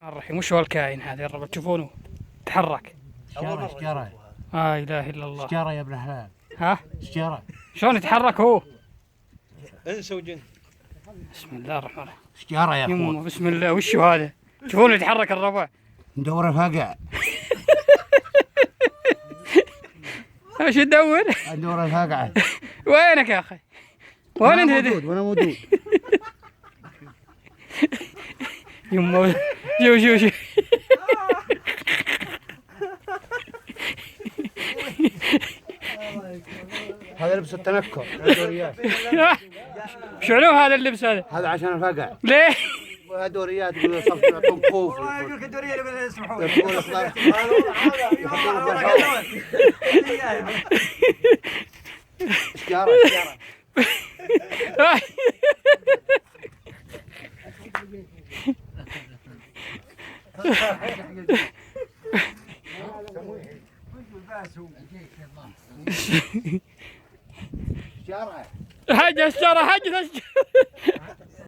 الرحيم. وش هو الكائن هذا يا رب تشوفونه تحرك؟ شجرة. لا اله الا الله. شجرة يا ابن الحلال. ها؟ شجرة. شلون يتحرك هو؟ انس وجن. بسم الله الرحمن الرحيم. شجرة يا يمه اخوي. بسم الله. وش هو هذا؟ تشوفونه يتحرك الربع. ندور الفقع. ايش تدور؟ ندور الفقع. وينك يا اخي؟ وين انت؟ وانا موجود. يمه شوف هذا لبس التنكر. شنو هذا اللبس هذا؟ هذا عشان الفقع. ليه؟ دوريات يقولوا صف يعطون خوف. يقول لك الدوريه اللي يسمحون. يقولون شجرة. هج الشجرة.